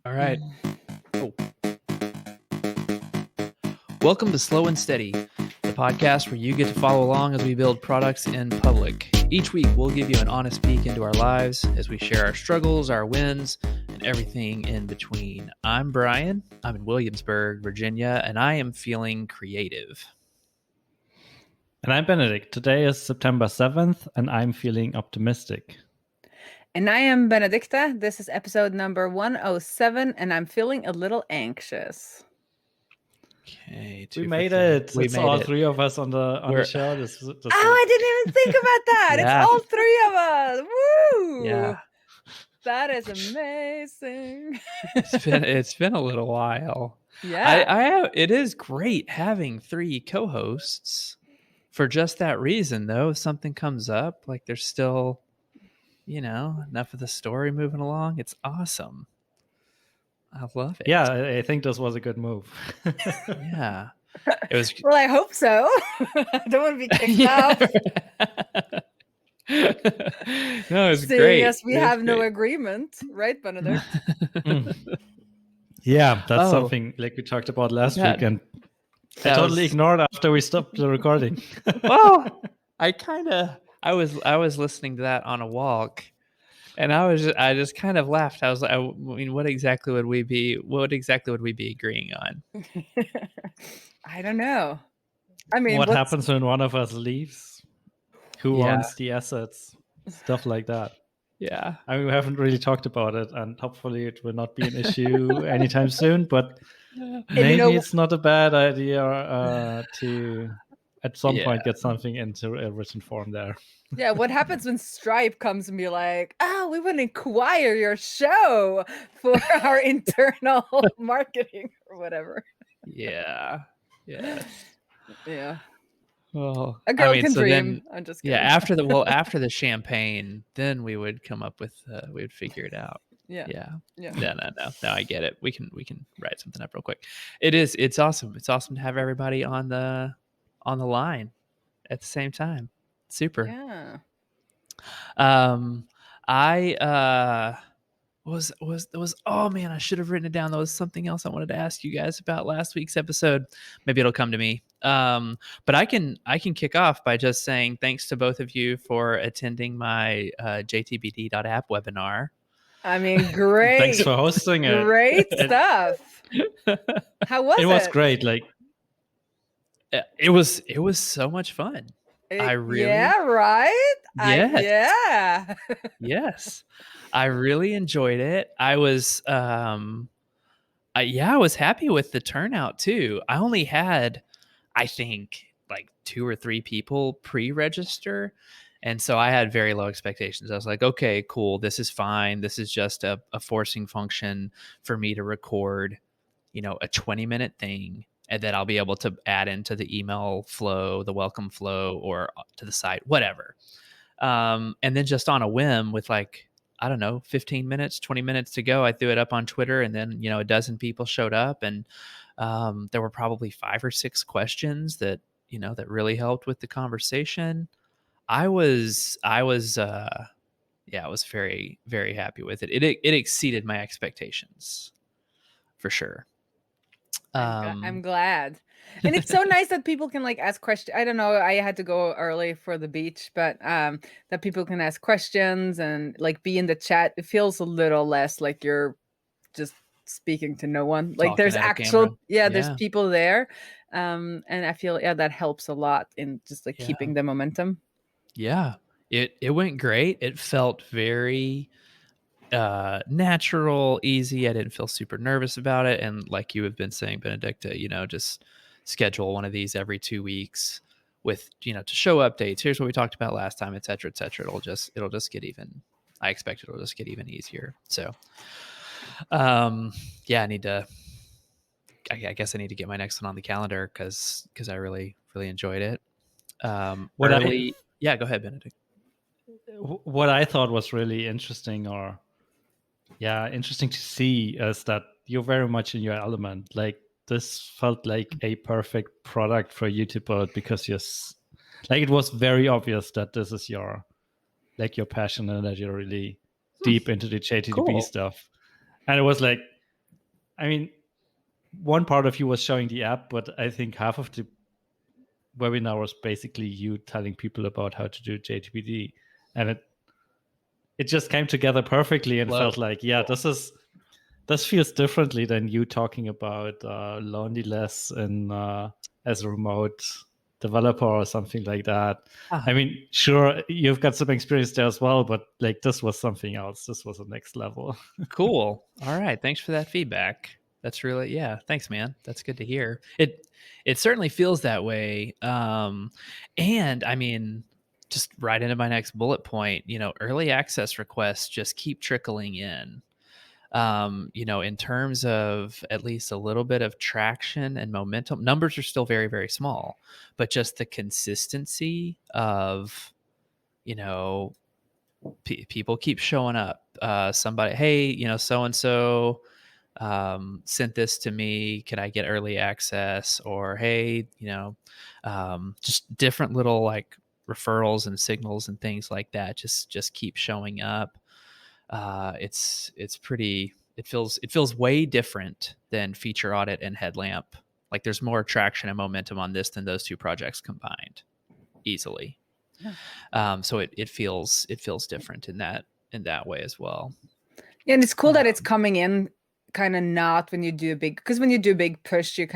All right. Oh. Welcome to Slow and Steady, the podcast where you get to follow along as we build products in public. Each week, we'll give you an honest peek into our lives as we share our struggles, our wins, and everything in between. I'm Brian. I'm in Williamsburg, Virginia, and I am feeling creative. And I'm Benedikt. Today is September 7th, and I'm feeling optimistic. And I am Benedicte. This is episode number 107, and I'm feeling a little anxious. Okay, we made it. We it's made all it. three of us on the show. I didn't even think about that. Yeah. It's all three of us. Woo! Yeah. That is amazing. It's been a little while. Yeah. It is great having three co-hosts for just that reason, though. If something comes up, like there's still, enough of the story moving along. It's awesome. I love it. Yeah, I think this was a good move. Yeah. It was. Well, I hope so. I don't want to be kicked out. No, it's Seeing great. as we have no agreement, right, Benedikt? Yeah, that's something like we talked about last week, and I totally ignored after we stopped the recording. Well, I was listening to that on a walk, and I just kind of laughed. I was like, I mean, what exactly would we be agreeing on? I don't know. I mean, what happens when one of us leaves? Who Yeah. owns the assets? Stuff like that. Yeah. I mean, we haven't really talked about it, and hopefully it will not be an issue anytime soon, but maybe it's not a bad idea to, at some point, get something into a written form there. Yeah, what happens when Stripe comes and be like, oh, we want to acquire your show for our internal marketing or whatever? Yeah. Yes. Yeah. Well, a girl can dream. Then, I'm just kidding. Yeah, after the champagne, then we would come up with we would figure it out. Yeah. No, I get it. We can write something up real quick. It's awesome. It's awesome to have everybody on the line at the same time. Super. Yeah. I was oh man, I should have written it down. There was something else I wanted to ask you guys about last week's episode. Maybe it'll come to me. But I can kick off by just saying thanks to both of you for attending my JTBD.app webinar. I mean, great. Thanks for hosting it. Great stuff. How was it? It was great. Like it was so much fun. Yeah, right? Yes. Yes. I really enjoyed it. I was I was happy with the turnout too. I only had, I think, like 2 or 3 people pre-register. And so I had very low expectations. I was like, okay, cool. This is fine. This is just a forcing function for me to record, a 20-minute thing. And then I'll be able to add into the email flow, the welcome flow, or to the site, whatever. And then just on a whim with 15 minutes, 20 minutes to go, I threw it up on Twitter, and then, a dozen people showed up, and there were probably 5 or 6 questions that, that really helped with the conversation. I was very, very happy with it. It exceeded my expectations for sure. I'm glad. And it's so nice that people can ask questions. I don't know, I had to go early for the beach, but that people can ask questions and be in the chat. It feels a little less like you're just speaking to no one. There's actual there's people there. And I feel that helps a lot in just keeping the momentum. Yeah. It went great. It felt very natural, easy. I didn't feel super nervous about it. And like you have been saying, Benedicte, just schedule one of these every 2 weeks with, to show updates. Here's what we talked about last time, et cetera, et cetera. It'll just get even, I expect it'll just get even easier. So, I guess I need to get my next one on the calendar because I really, really enjoyed it. Go ahead, Benedict. What I thought was really interesting interesting to see is that you're very much in your element. This felt like a perfect product for you to build because it was very obvious that this is your passion and that you're really deep into the JTBD stuff. And it was I mean, one part of you was showing the app, but I think half of the webinar was basically you telling people about how to do JTBD, and it just came together perfectly and felt like, yeah, this feels differently than you talking about loneliness and as a remote developer or something like that. I mean, sure, you've got some experience there as well, but like this was something else. This was the next level. Cool. All right. Thanks for that feedback. That's really, yeah. Thanks, man. That's good to hear. It certainly feels that way. And I mean, just right into my next bullet point, early access requests just keep trickling in. In terms of at least a little bit of traction and momentum, numbers are still very, very small, but just the consistency of, people keep showing up. Somebody, hey, so-and-so sent this to me. Can I get early access? Or, hey, just different little like referrals and signals and things like that. Just keep showing up. It's pretty. It feels way different than Feature Audit and Headlamp. Like there's more traction and momentum on this than those two projects combined, easily. So it feels different in that way as well. Yeah, and it's cool that it's coming in kind of not when you do a big, because when you do a big push, you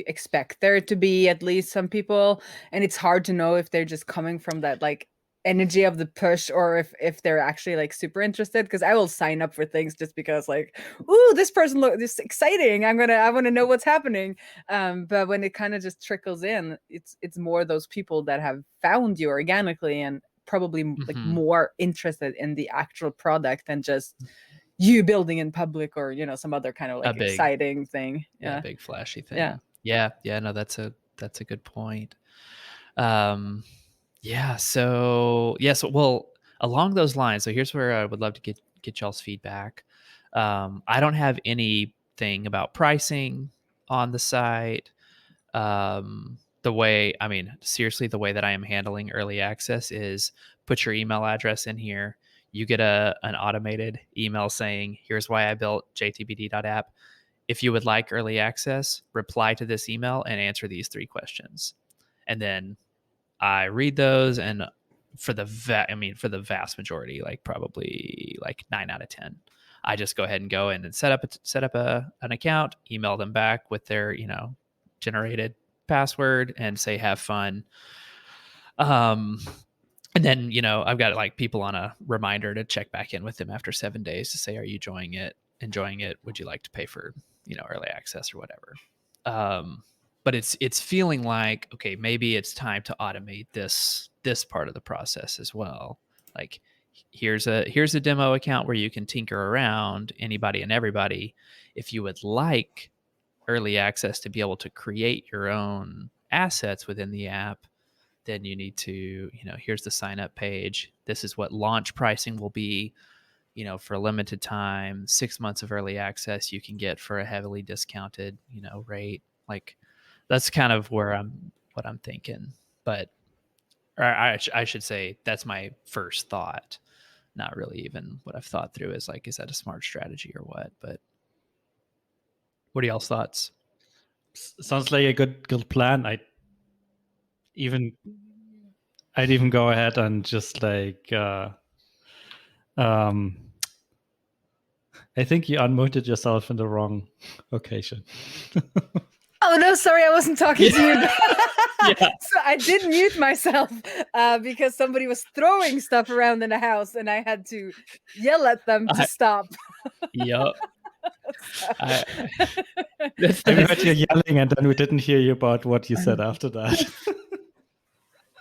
expect there to be at least some people, and it's hard to know if they're just coming from that like energy of the push or if they're actually like super interested, because I will sign up for things just because like, ooh, this person this exciting, I want to know what's happening. But when it kind of just trickles in, it's more those people that have found you organically and probably like more interested in the actual product than just you building in public or some other kind of like exciting thing. Yeah, big flashy thing. Yeah. No, that's a good point. So well, along those lines, so here's where I would love to get y'all's feedback. I don't have anything about pricing on the site. Seriously, the way that I am handling early access is put your email address in here. You get an automated email saying, here's why I built JTBD.app. If you would like early access, reply to this email and answer these 3 questions. And then I read those, and for the vast majority, like probably like 9 out of 10, I just go ahead and go in and set up an account, email them back with their, generated password and say, have fun. And then, I've got like people on a reminder to check back in with them after 7 days to say, are you enjoying it? Would you like to pay for, early access or whatever? But it's feeling like, okay, maybe it's time to automate this part of the process as well. Like here's a demo account where you can tinker around, anybody and everybody. If you would like early access to be able to create your own assets within the app, then you need to, here's the sign up page. This is what launch pricing will be, for a limited time. 6 months of early access you can get for a heavily discounted, rate. Like that's kind of what I'm thinking. But I should say that's my first thought, not really even what I've thought through is like, is that a smart strategy or what? But what are y'all's thoughts? Sounds like a good plan. I'd even go ahead and just like I think you unmuted yourself in the wrong occasion. Oh no, sorry, I wasn't talking to you. So I did mute myself because somebody was throwing stuff around in the house and I had to yell at them to stop. Yep. I heard you yelling and then we didn't hear you about what you said after that.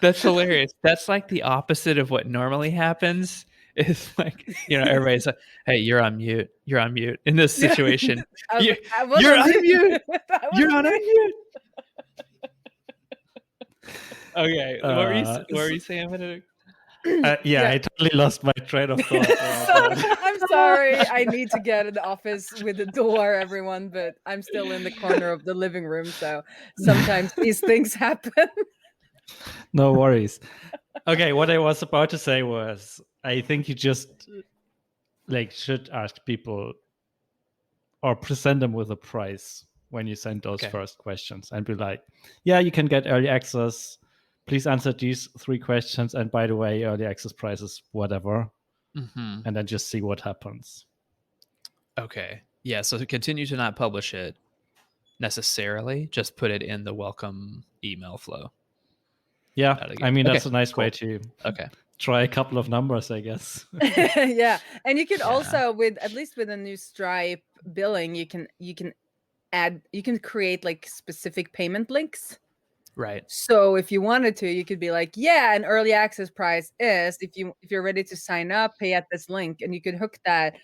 That's hilarious. That's like the opposite of what normally happens. It's like, everybody's like, hey, you're on mute. You're on mute in this situation. You're on mute. You're on mute. Okay. What were you saying, Benedikt? I totally lost my train of thought. I'm sorry. I need to get an office with a door, everyone, but I'm still in the corner of the living room. So sometimes these things happen. No worries. Okay, what I was about to say was, I think you just like should ask people or present them with a price when you send those first questions, and be like, yeah, you can get early access. Please answer these 3 questions. And by the way, early access price is whatever. Mm-hmm. And then just see what happens. Okay. Yeah. So to continue to not publish it necessarily, just put it in the welcome email flow. Yeah. I mean, that's a nice way to try a couple of numbers, I guess. Yeah. And you could also, at least with a new Stripe billing, you can create like specific payment links. Right. So if you wanted to, you could be like, yeah, an early access price is if you're ready to sign up, pay at this link, and you could hook that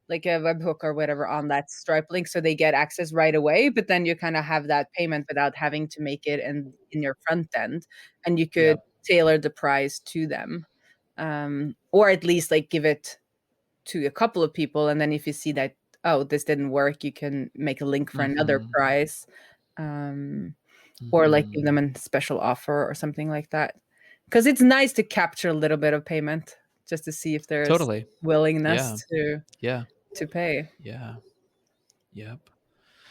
like a webhook or whatever on that Stripe link so they get access right away. But then you kind of have that payment without having to make it in your front end, and you could tailor the price to them, or at least like give it to a couple of people, and then if you see that, oh, this didn't work, you can make a link for another price. Or like give them a special offer or something like that. Because it's nice to capture a little bit of payment just to see if there's willingness to pay. Yeah. Yep.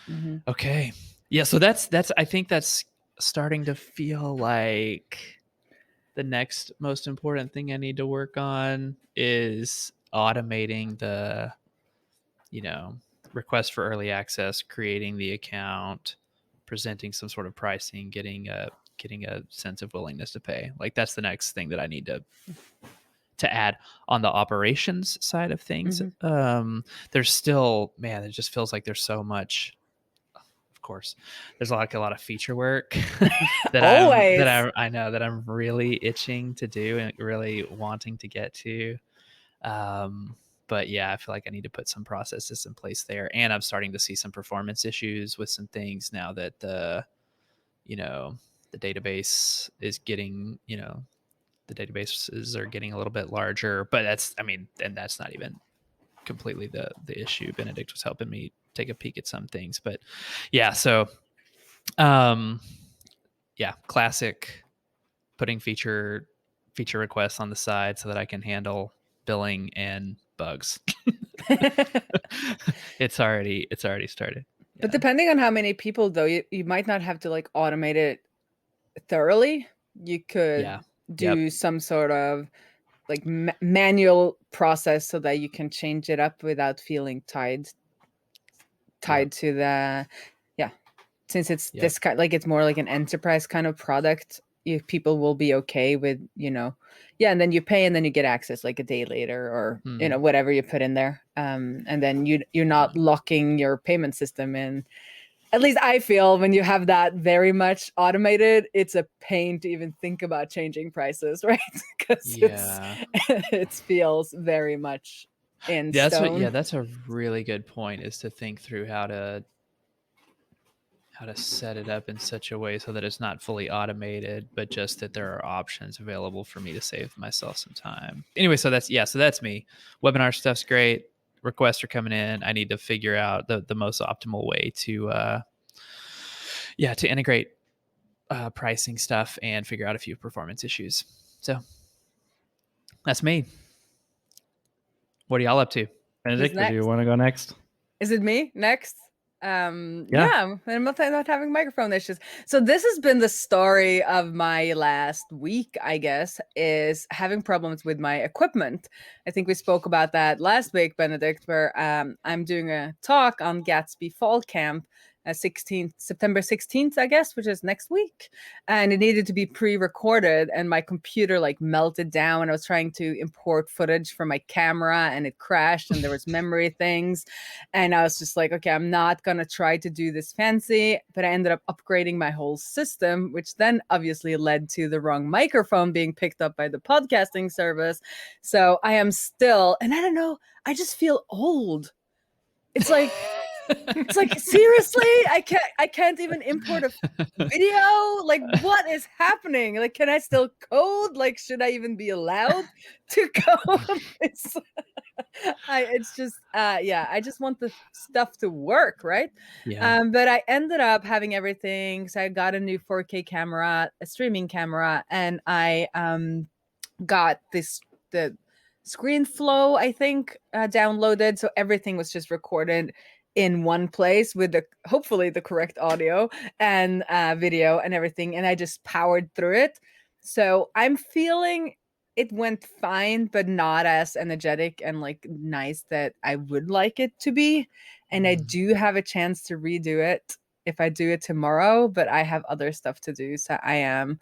Mm-hmm. Okay. Yeah. So that's I think that's starting to feel like the next most important thing I need to work on is automating the, request for early access, creating the account, presenting some sort of pricing, getting a sense of willingness to pay. Like that's the next thing that I need to add on the operations side of things. There's still, man, it just feels like there's so much. Of course, there's like a lot of feature work that I know that I'm really itching to do and really wanting to get to. But yeah, I feel like I need to put some processes in place there. And I'm starting to see some performance issues with some things now that the database is getting, the databases are getting a little bit larger, but and that's not even completely the issue. Benedikt was helping me take a peek at some things, but yeah, so, classic putting feature requests on the side so that I can handle billing and bugs. It's already started. But depending on how many people, though, you might not have to like automate it thoroughly. You could do some sort of like manual process so that you can change it up without feeling tied to the since it's this kind, like it's more like an enterprise kind of product. People will be okay with, and then you pay and then you get access like a day later or whatever you put in there, and then you're not locking your payment system in. At least I feel when you have that very much automated, it's a pain to even think about changing prices, right? Because it feels very much in stone. That's a really good point, is to think through how to set it up in such a way so that it's not fully automated, but just that there are options available for me to save myself some time. Anyway, so that's me. Webinar stuff's great. Requests are coming in. I need to figure out the most optimal way to integrate pricing stuff and figure out a few performance issues. So that's me. What are y'all up to? Benedikt, do you want to go next? Is it me next? I'm not having microphone issues. So this has been the story of my last week, I guess, is having problems with my equipment. I think we spoke about that last week, Benedikt, where I'm doing a talk on Gatsby Fall Camp, September 16th, I guess, which is next week. And it needed to be pre-recorded, and my computer like melted down. I was trying to import footage from my camera and it crashed and there was memory things. And I was just like, okay, I'm not going to try to do this fancy, but I ended up upgrading my whole system, which then obviously led to the wrong microphone being picked up by the podcasting service. So I am still, and I don't know, I just feel old. It's like, seriously, I can't even import a video. Like, what is happening? Like, can I still code? Like, should I even be allowed to code? I just want the stuff to work, right? But I ended up having everything. So I got a new 4K camera, a streaming camera, and I got the ScreenFlow, I think, downloaded. So everything was just recorded in one place with hopefully the correct audio and video and everything. And I just powered through it. So I'm feeling it went fine, but not as energetic and like nice that I would like it to be. And I do have a chance to redo it if I do it tomorrow, but I have other stuff to do. So I am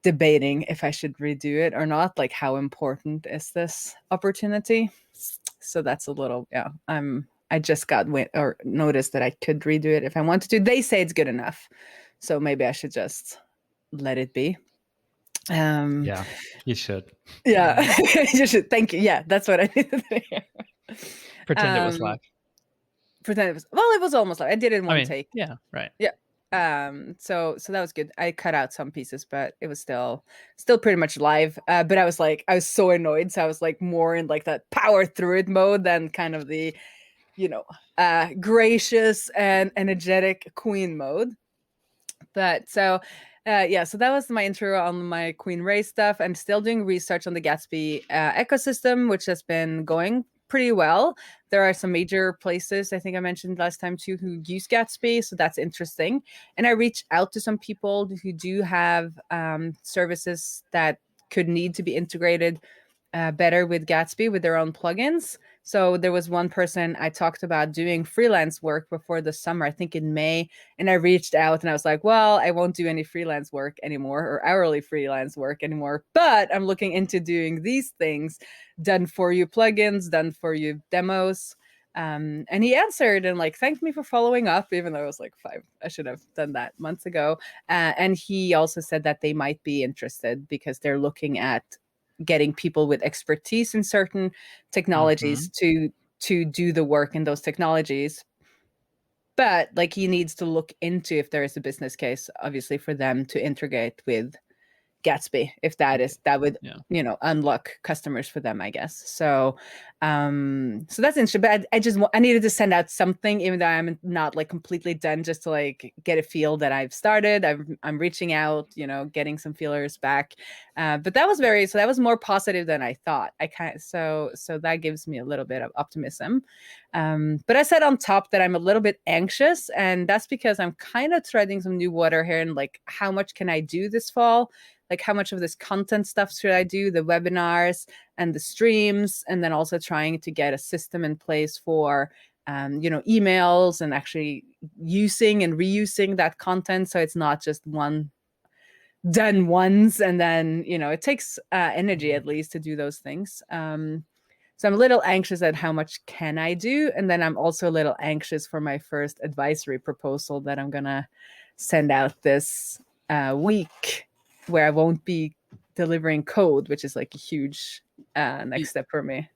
debating if I should redo it or not. Like, how important is this opportunity? So that's a little, I just got or noticed that I could redo it if I wanted to. They say it's good enough, so maybe I should just let it be. Yeah, you should. Yeah, you should. Thank you. Yeah, that's what I needed to hear. Pretend it was live. Pretend it was. Well, it was almost live. I did it in one take. Yeah, right. Yeah. So that was good. I cut out some pieces, but it was still pretty much live. But I was so annoyed, so I was like more in like that power through it mode than kind of the, gracious and energetic queen mode. But so so that was my intro on my Queen Ray stuff. I'm still doing research on the Gatsby ecosystem, which has been going pretty well. There are some major places, I think I mentioned last time too, who use Gatsby, so that's interesting. And I reached out to some people who do have services that could need to be integrated better with Gatsby with their own plugins. So there was one person I talked about doing freelance work before the summer, I think in May, and I reached out and I was like, well, I won't do any freelance work anymore or hourly freelance work anymore, but I'm looking into doing these things, done for you plugins, done for you demos. And he answered and like thanked me for following up, even though it was like I should have done that months ago. And he also said that they might be interested because they're looking at getting people with expertise in certain technologies to do the work in those technologies. But like he needs to look into if there is a business case, obviously, for them to integrate with Gatsby, if that would unlock customers for them, I guess. So so that's interesting. But I needed to send out something, even though I'm not like completely done, just to like get a feel that I've started. I'm reaching out, getting some feelers back. But that was more positive than I thought. So that gives me a little bit of optimism. But I said on top that I'm a little bit anxious, and that's because I'm kind of treading some new water here, and like, how much can I do this fall? Like, how much of this content stuff should I do, the webinars and the streams, and then also trying to get a system in place for, emails and actually using and reusing that content. So it's not just done once and then, it takes energy at least to do those things. So I'm a little anxious at how much can I do. And then I'm also a little anxious for my first advisory proposal that I'm going to send out this week, where I won't be delivering code, which is like a huge next step for me.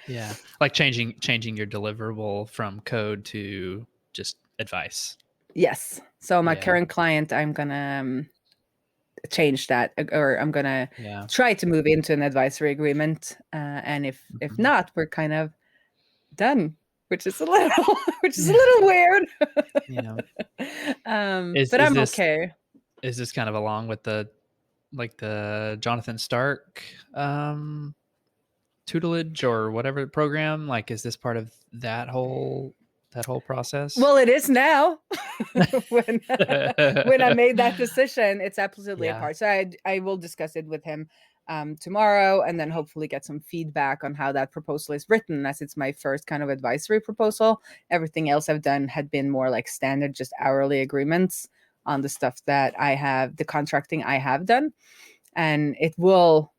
Yeah. Like changing your deliverable from code to just advice. Yes. So my current client, I'm going to change that, or I'm going to try to move into an advisory agreement. And if not, we're kind of done, which is a little weird. But I'm okay. Is this kind of along with the Jonathan Stark tutelage or whatever program? Like, is this part of that whole process? Well, it is now. when I made that decision, it's absolutely a part. So I will discuss it with him tomorrow, and then hopefully get some feedback on how that proposal is written, as it's my first kind of advisory proposal. Everything else I've done had been more like standard, just hourly agreements on the stuff that I have, the contracting I have done. And it will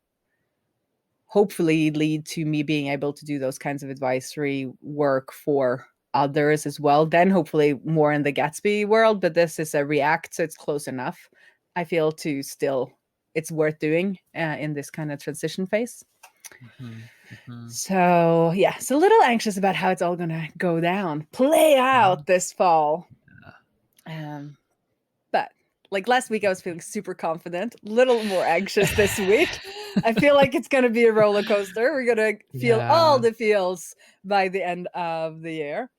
hopefully lead to me being able to do those kinds of advisory work for others as well. Then hopefully more in the Gatsby world, but this is a React, so it's close enough, I feel, to still, it's worth doing in this kind of transition phase. So yeah, so a little anxious about how it's all gonna go down, play out this fall. But like last week, I was feeling super confident, a little more anxious this week. I feel like it's going to be a roller coaster. We're going to feel all the feels by the end of the year.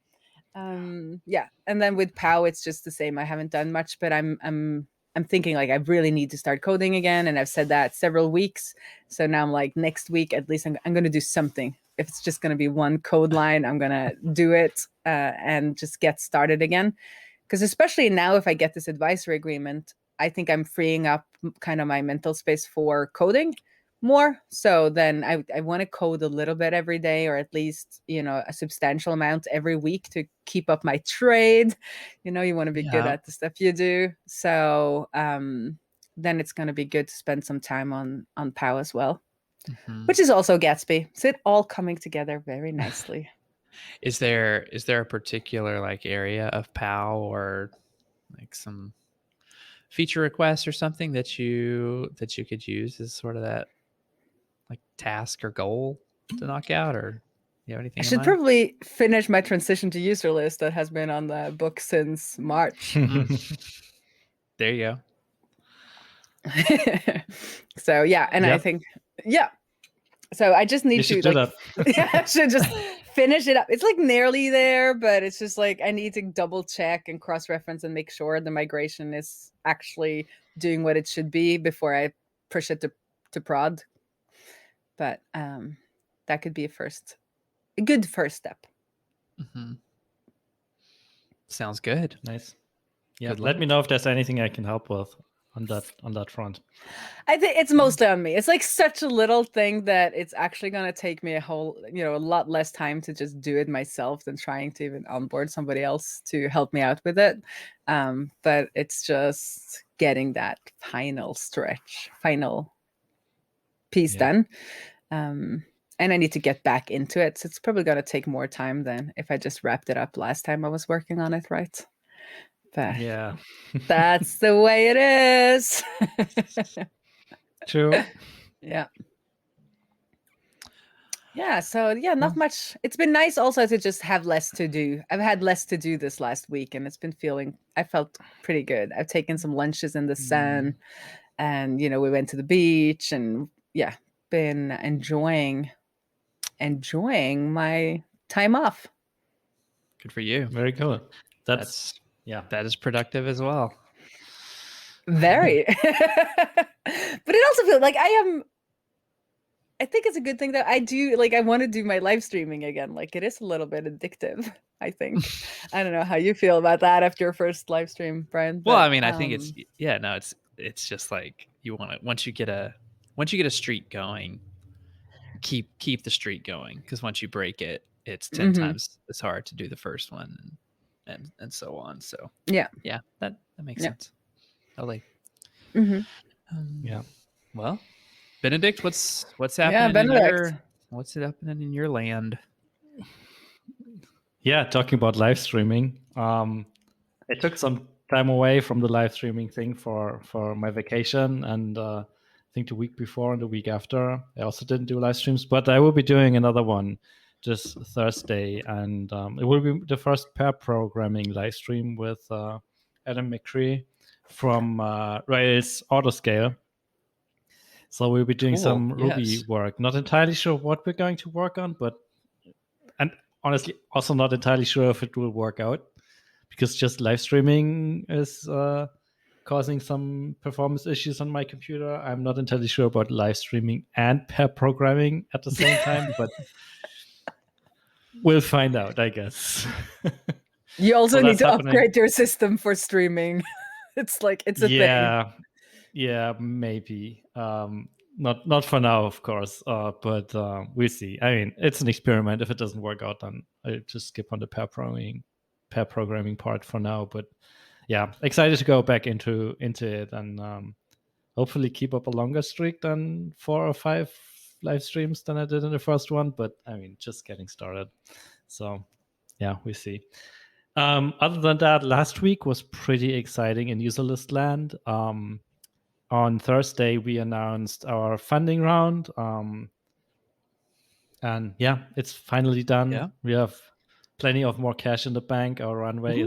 And then with POW, it's just the same. I haven't done much, but I'm thinking like I really need to start coding again. And I've said that several weeks. So now I'm like, next week, at least I'm going to do something if it's just going to be one code line, I'm going to do it and just get started again. Because especially now, if I get this advisory agreement, I think I'm freeing up kind of my mental space for coding more. So then I want to code a little bit every day, or at least, a substantial amount every week to keep up my trade. You want to be good at the stuff you do. So then it's going to be good to spend some time on POW as well, which is also Gatsby. So it all coming together very nicely. Is there a particular like area of POW or like some feature requests or something that you could use as sort of that like task or goal to knock out, or you have anything? I should probably finish my transition to Userlist that has been on the book since March. There you go. So yeah, and I think so I just need to like I should just finish it up. It's like nearly there, but it's just like I need to double check and cross-reference and make sure the migration is actually doing what it should be before I push it to prod. But that could be a good first step. Sounds good. Nice. Yeah, let me know if there's anything I can help with on that front. I think it's mostly on me. It's like such a little thing that it's actually going to take me a lot less time to just do it myself than trying to even onboard somebody else to help me out with it. But it's just getting that final piece done. And I need to get back into it. So it's probably going to take more time than if I just wrapped it up last time I was working on it, right? But yeah, that's the way it is. True. Yeah. So not much. It's been nice also to just have less to do. I've had less to do this last week, and I felt pretty good. I've taken some lunches in the sun, and we went to the beach, and been enjoying my time off. Good for you. Very cool. That is productive as well. Very. But it also feels like I think it's a good thing that I do, like, I want to do my live streaming again. Like, it is a little bit addictive, I think. I don't know how you feel about that after your first live stream, Brian. Well, I mean, I think it's just like you want to, once you get a streak going, keep the streak going, because once you break it, it's 10 times as hard to do the first one and so on. So yeah, that makes sense. Totally. Well, Benedikt, what's happening what's happening in your land? Yeah, talking about live streaming. I took some time away from the live streaming thing for my vacation, and I think the week before and the week after I also didn't do live streams, but I will be doing another one this Thursday, and it will be the first pair programming live stream with Adam McCree from Rails Autoscale. So we'll be doing some Ruby work. Not entirely sure what we're going to work on, and honestly, also not entirely sure if it will work out, because just live streaming is causing some performance issues on my computer. I'm not entirely sure about live streaming and pair programming at the same time, but we'll find out, I guess. You also need to upgrade your system for streaming. It's a thing. Yeah, maybe. Not for now, of course, but we'll see. I mean, it's an experiment. If it doesn't work out, then I'll just skip on the pair programming part for now. But yeah, excited to go back into it and hopefully keep up a longer streak than 4 or 5 live streams than I did in the first one. But I mean, just getting started. So yeah, we'll see. Other than that, last week was pretty exciting in Userlist land. On Thursday, we announced our funding round. And yeah, it's finally done. Yeah. We have plenty of more cash in the bank. Our runway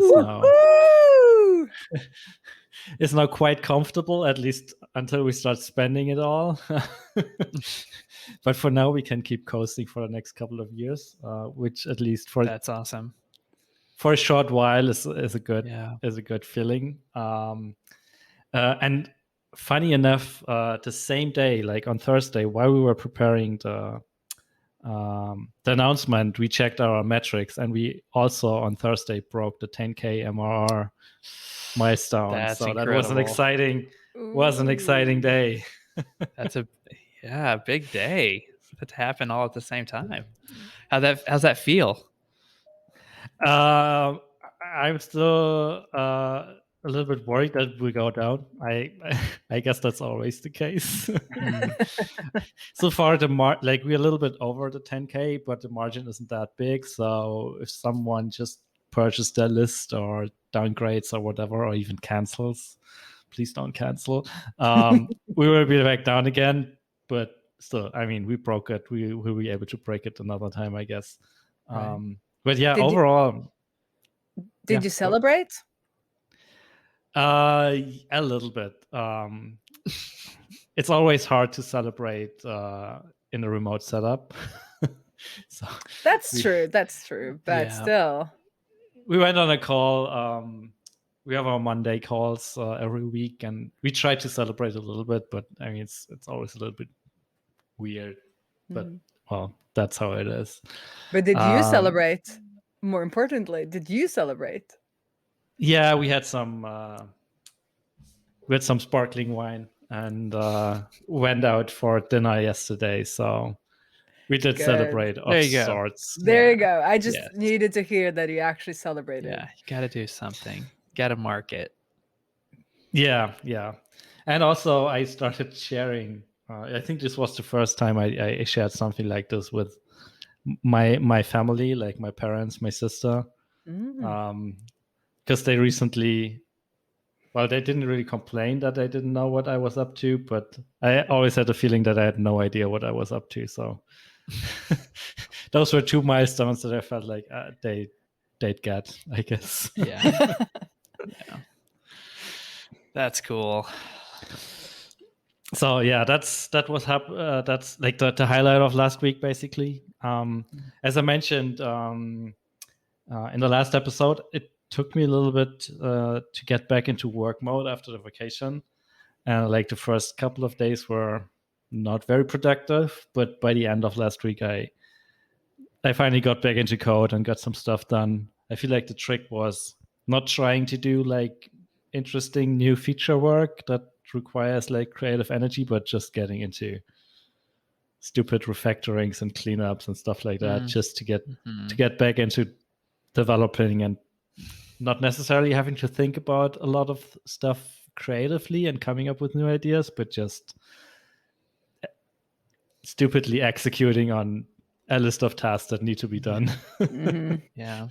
is now quite comfortable, at least until we start spending it all. But for now, we can keep coasting for the next couple of years, which at least that's awesome. For a short while is a good feeling. And funny enough, the same day, like on Thursday, while we were preparing the the announcement, we checked our metrics, and we also on Thursday broke the 10K MRR milestone. That's so incredible. That was an exciting day. That's a big day. That happened all at the same time. How's that feel? I'm still a little bit worried that we go down. I guess that's always the case. So far, we're a little bit over the 10K, but the margin isn't that big. So if someone just purchases their list or downgrades or whatever, or even cancels, please don't cancel. We will be back down again, but still, I mean, we broke it. We will be able to break it another time, I guess. Right. But yeah, overall. Did you celebrate? A little bit. It's always hard to celebrate in a remote setup. So That's true. But still, we went on a call. We have our Monday calls every week, and we try to celebrate a little bit. But I mean, it's always a little bit weird. But well, that's how it is. But did you celebrate? More importantly, did you celebrate? Yeah, we had some sparkling wine and went out for dinner yesterday. So we did celebrate of sorts. There you go. I just needed to hear that you actually celebrated. Yeah, you got to do something. Got to market. Yeah. And also, I started sharing. I think this was the first time I shared something like this with my family, like my parents, my sister, because they recently. Well, they didn't really complain that I didn't know what I was up to, but I always had the feeling that I had no idea what I was up to. So those were 2 milestones that I felt like they'd get, I guess. Yeah. That's cool. So yeah, that's like the highlight of last week, basically. As I mentioned in the last episode, it took me a little bit to get back into work mode after the vacation, and like the first couple of days were not very productive, but by the end of last week I finally got back into code and got some stuff done. I feel like the trick was not trying to do like interesting new feature work that requires like creative energy, but just getting into stupid refactorings and cleanups and stuff like that, just to get back into developing and not necessarily having to think about a lot of stuff creatively and coming up with new ideas, but just stupidly executing on a list of tasks that need to be done. Yeah.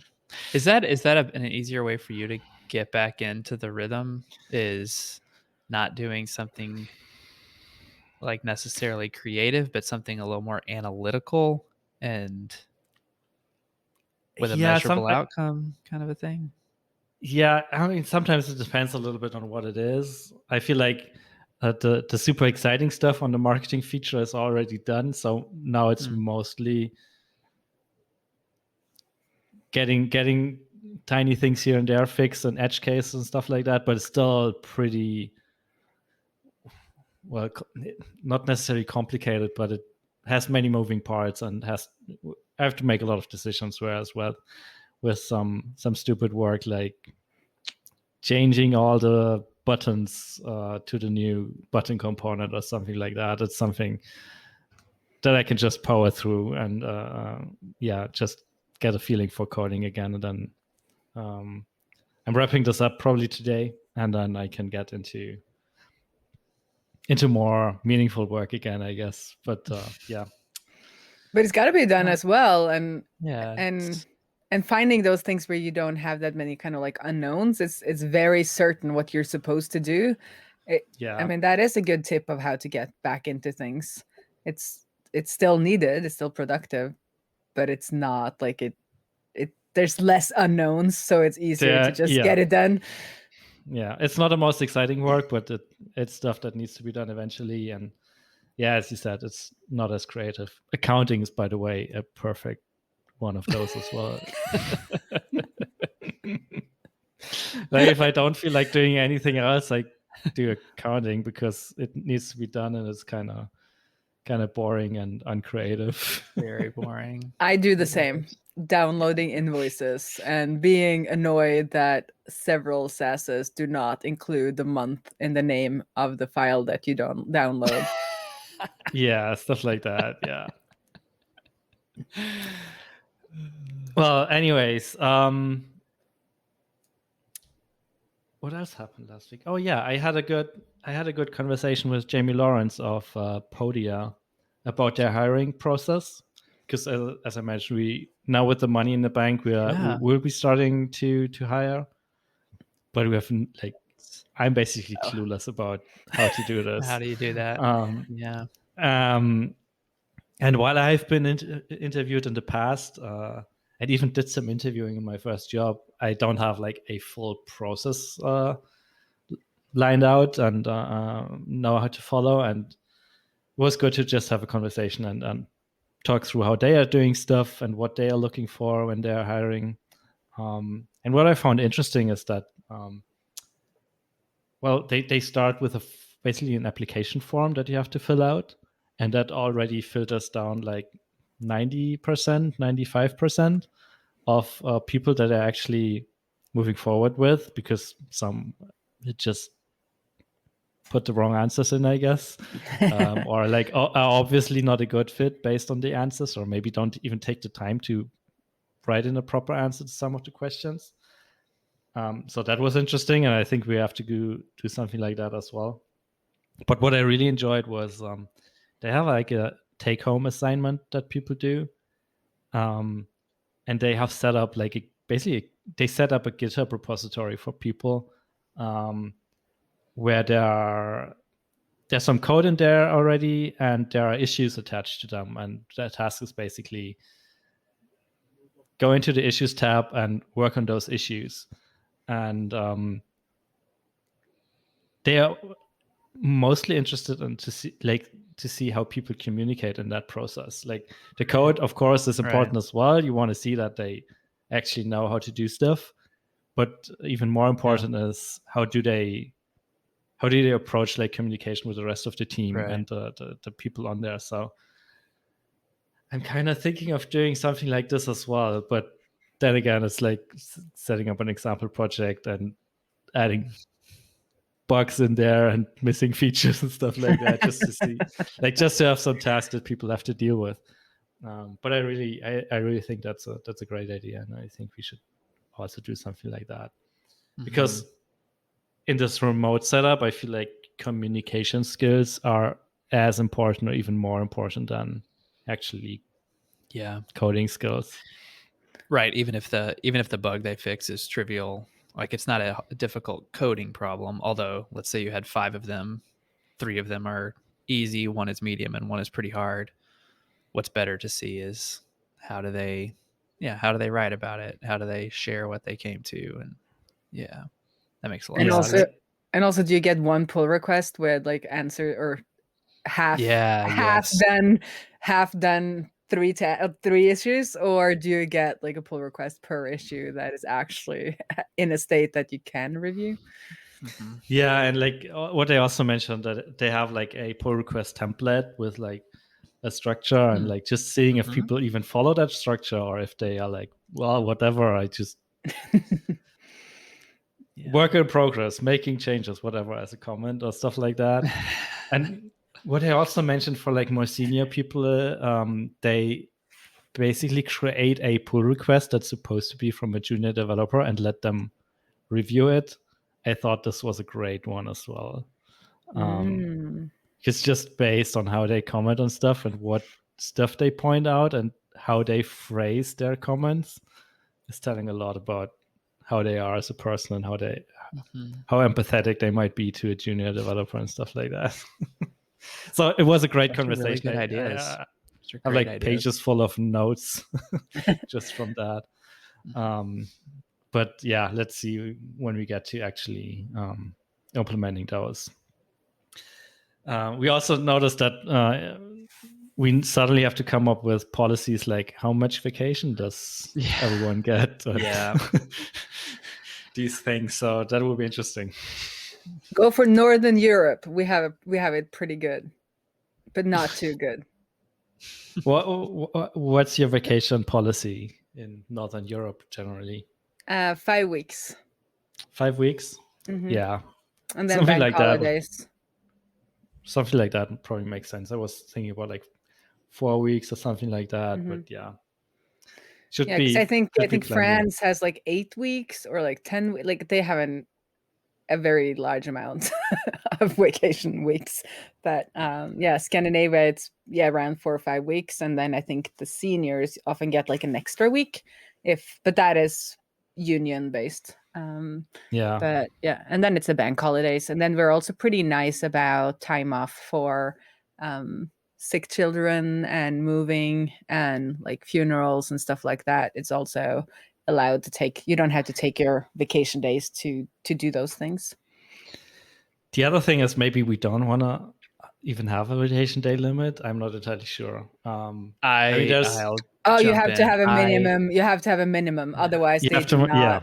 Is that an easier way for you to get back into the rhythm, is not doing something like necessarily creative, but something a little more analytical and with a measurable outcome kind of a thing? Yeah, I mean, sometimes it depends a little bit on what it is. I feel like the super exciting stuff on the marketing feature is already done. So now it's mostly getting tiny things here and there fixed and edge cases and stuff like that. But it's still pretty, well, not necessarily complicated, but it has many moving parts and I have to make a lot of decisions with some stupid work like changing all the buttons to the new button component or something like that. It's something that I can just power through and just get a feeling for coding again. And then I'm wrapping this up probably today, and then I can get into more meaningful work again, I guess. But yeah. But it's got to be done as well, and finding those things where you don't have that many kind of like unknowns. It's very certain what you're supposed to do. I mean, that is a good tip of how to get back into things. It's still needed, it's still productive, but it's not like it there's less unknowns, so it's easier to just get it done. Yeah, it's not the most exciting work, but it's stuff that needs to be done eventually. And yeah, as you said, it's not as creative. Accounting is, by the way, a perfect one of those as well. Like if I don't feel like doing anything else, I do accounting because it needs to be done, and it's kind of kind of boring and uncreative. Very boring. I do the same. Downloading invoices and being annoyed that several SASs do not include the month in the name of the file that you don't download. Yeah, stuff like that. Yeah. Well, anyways, what else happened last week? Oh yeah, I had a good conversation with Jamie Lawrence of Podia about their hiring process. Because as I mentioned, we now with the money in the bank, we will be starting to hire, but we have like I'm basically clueless about how to do this. How do you do that? Yeah. And while I've been interviewed in the past, and even did some interviewing in my first job, I don't have like a full process lined out and know how to follow. And it was good to just have a conversation and talk through how they are doing stuff and what they are looking for when they are hiring. And what I found interesting is that, they start with basically an application form that you have to fill out. And that already filters down like 90%, 95% of people that are actually moving forward with, because some just put the wrong answers in, I guess, or like are obviously not a good fit based on the answers, or maybe don't even take the time to write in a proper answer to some of the questions. So that was interesting, and I think we have to do something like that as well. But what I really enjoyed was they have like a take-home assignment that people do, and they have set up like they set up a GitHub repository for people, where there's some code in there already, and there are issues attached to them. And the task is basically go into the issues tab and work on those issues. And they are mostly interested in to see how people communicate in that process. Like the code, of course, is important as well. You want to see that they actually know how to do stuff. But even more important is how do they approach like communication with the rest of the team and the people on there. So I'm kind of thinking of doing something like this as well. But then again, it's like setting up an example project and adding bugs in there and missing features and stuff like that, just to see, like, just to have some tasks that people have to deal with. But I really think that's a great idea, and I think we should also do something like that. Because in this remote setup, I feel like communication skills are as important or even more important than actually coding skills. Right. Even if the bug they fix is trivial, like it's not a difficult coding problem. Although, let's say you had 5 of them, 3 of them are easy, 1 is medium, and 1 is pretty hard. What's better to see is how do they write about it? How do they share what they came to? And that makes a lot of sense. And also, do you get one pull request with like answer or half done 3 issues, or do you get like a pull request per issue that is actually in a state that you can review? Yeah, and like what they also mentioned, that they have like a pull request template with like a structure, and like just seeing if people even follow that structure, or if they are like, well, whatever, I just work in progress, making changes, whatever, as a comment or stuff like that. And what I also mentioned for like more senior people, they basically create a pull request that's supposed to be from a junior developer and let them review it. I thought this was a great one as well. It's just based on how they comment on stuff and what stuff they point out and how they phrase their comments. It's telling a lot about how they are as a person and how empathetic they might be to a junior developer and stuff like that. So it was a great conversation. Really good ideas. I have like pages full of notes just from that. But yeah, let's see when we get to actually implementing those. We also noticed that we suddenly have to come up with policies like how much vacation does everyone get? These things. So that will be interesting. Go for Northern Europe. We have it pretty good. but not too good. What's your vacation policy in Northern Europe generally? 5 weeks. 5 weeks? Mm-hmm. Yeah. And then something bank holidays. Something like that probably makes sense. I was thinking about like 4 weeks or something like that, Mm-hmm. but yeah. Because I think France has like 8 weeks or like 10. Like they have a very large amount of vacation weeks. But Scandinavia, it's around 4 or 5 weeks, and then I think the seniors often get like an extra week, but that is union based. And then it's the bank holidays, and then we're also pretty nice about time off for sick children and moving and like funerals and stuff like that. It's also allowed to take, you don't have to take your vacation days to do those things. The other thing is maybe we don't want to even have a vacation day limit. I'm not entirely sure. You have to have a minimum. You have to have a minimum, otherwise they do not. Yeah.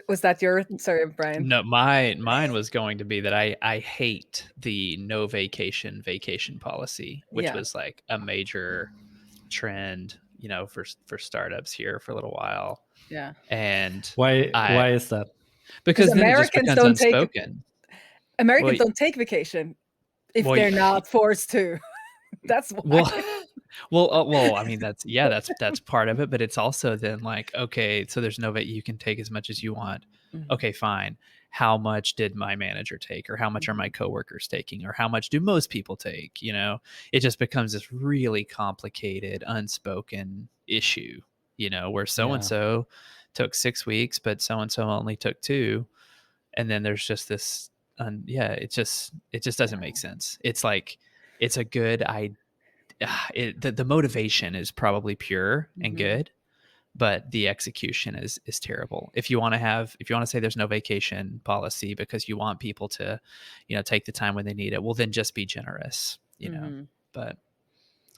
Was that your? Sorry, Brian. No, mine was going to be that I hate the no vacation policy, which was like a major trend, for startups here for a little while. Yeah. And why is that? Because then Americans it just becomes unspoken. Americans don't take vacation if they're not forced to. That's why. Well, I mean, that's part of it, but it's also then like, okay, so there's no way you can take as much as you want. Mm-hmm. Okay, fine. How much did my manager take, or how much are my coworkers taking, or how much do most people take? It just becomes this really complicated, unspoken issue, where so-and-so took 6 weeks, but so-and-so only took 2. And then there's just this, it just doesn't make sense. It's like, it's a good idea. The motivation is probably pure and good, but the execution is terrible. If you want to say there's no vacation policy because you want people to, take the time when they need it, well, then just be generous, But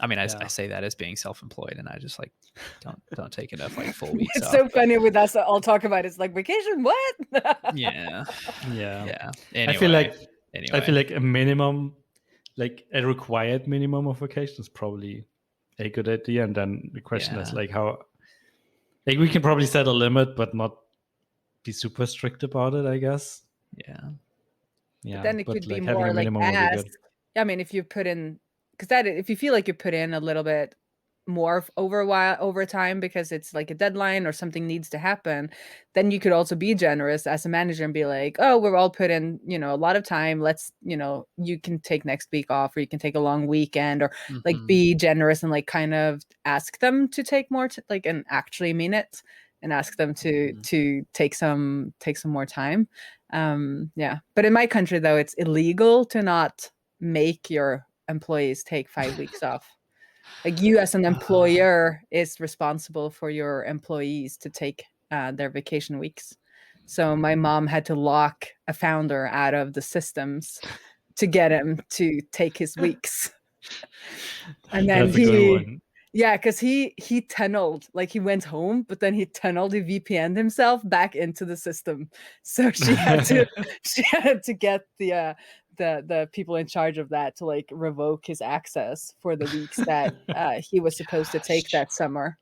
I mean, I say that as being self-employed, and I just like don't take enough like full weeks. It's off, so funny with us. I'll talk about it's like vacation. What? Yeah. Anyway, I feel like a minimum. Like a required minimum of vacation is probably a good idea. And then the question is like how, like we can probably set a limit, but not be super strict about it, I guess. Yeah. But then it could be more like ask. I mean, if you put in, if you feel like you put in a little bit more over time because it's like a deadline or something needs to happen, then you could also be generous as a manager and be like, oh, we're all put in a lot of time, let's you can take next week off, or you can take a long weekend, or like be generous and like kind of ask them to take more and actually mean it, and ask them to take some more time. But in my country though, it's illegal to not make your employees take 5 weeks off. Like you as an employer is responsible for your employees to take their vacation weeks. So my mom had to lock a founder out of the systems to get him to take his weeks. And then because he tunneled, like he went home, but then he VPN'd himself back into the system. So she had to get the people in charge of that to like revoke his access for the weeks that he was supposed to take that summer.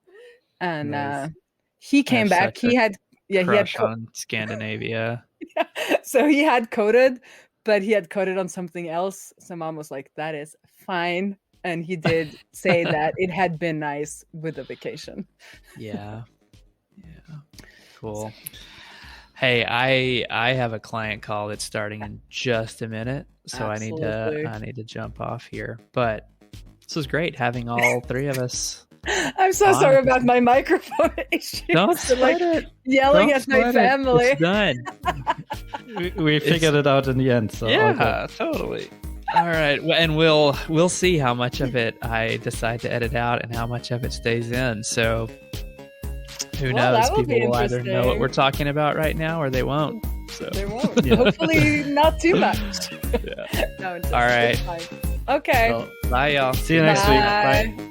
And he came back. He had on Scandinavia. So he had coded, but he had coded on something else. So mom was like, that is fine. And he did say that it had been nice with the vacation. Yeah. Cool. Hey, I have a client call that's starting in just a minute, so Absolutely. I need to jump off here. But this was great having all three of us. I'm so sorry about my microphone issues. Don't sweat it. Yelling at my family. It's done. we figured it out in the end. So yeah, totally. All right, and we'll see how much of it I decide to edit out and how much of it stays in. So. Who knows? People will either know what we're talking about right now or they won't. So. They won't. Hopefully not too much. Yeah. All right. Okay. Well, bye, y'all. See you next week. Bye.